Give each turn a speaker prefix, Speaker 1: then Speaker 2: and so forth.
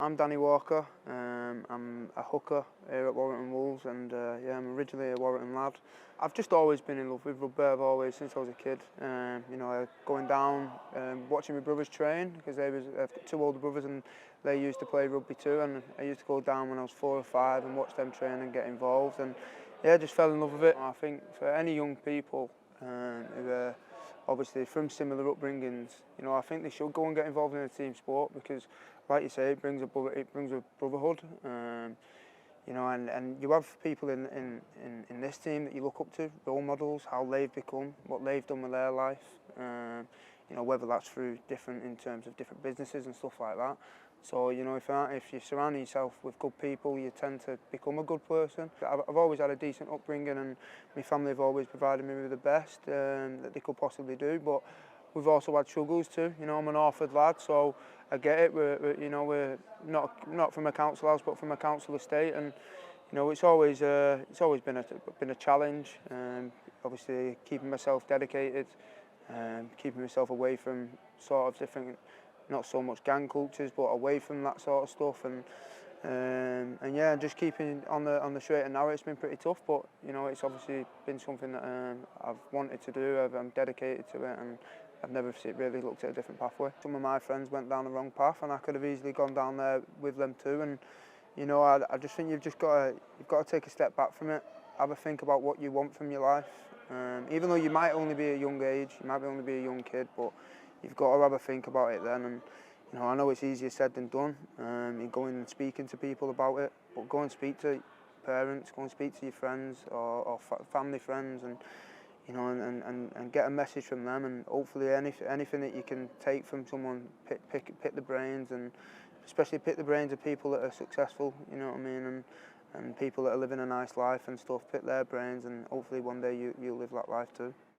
Speaker 1: I'm Danny Walker. I'm a hooker here at Warrington Wolves, and yeah, I'm originally a Warrington lad. I've just always been in love with rugby. I've always, since I was a kid. You know, going down, watching my brothers train, because I've got two older brothers and they used to play rugby too. And I used to go down when I was 4 or 5 and watch them train and get involved. And yeah, just fell in love with it. I think for any young people who are obviously from similar upbringings, you know, I think they should go and get involved in a team sport because, like you say, it brings a brotherhood. You know, and you have people in this team that you look up to, role models, how they've become, what they've done with their life. You know, whether that's through in terms of different businesses and stuff like that. So, you know, if you surround yourself with good people, you tend to become a good person. I've always had a decent upbringing, and my family have always provided me with the best that they could possibly do. But we've also had struggles too. You know, I'm an orphaned lad, so I get it. We're not from a council house, but from a council estate, and you know, it's always been a challenge. Obviously, keeping myself dedicated, keeping myself away from sort of different, not so much gang cultures, but away from that sort of stuff, and yeah, just keeping on the straight and narrow. It's been pretty tough, but you know, it's obviously been something that I've wanted to do. I'm dedicated to it, and I've never really looked at a different pathway. Some of my friends went down the wrong path, and I could have easily gone down there with them too. And you know, I just think you've got to take a step back from it. Have a think about what you want from your life. Even though you might only be a young age, you might only be a young kid, but you've got to have a think about it then. And you know, I know it's easier said than done. In going and speaking to people about it, but go and speak to parents, go and speak to your friends or family friends, and you know, and get a message from them, and hopefully anything that you can take from someone, pick the brains, and especially pick the brains of people that are successful, you know what I mean, and people that are living a nice life and stuff. Pick their brains, and hopefully one day you'll live that life too.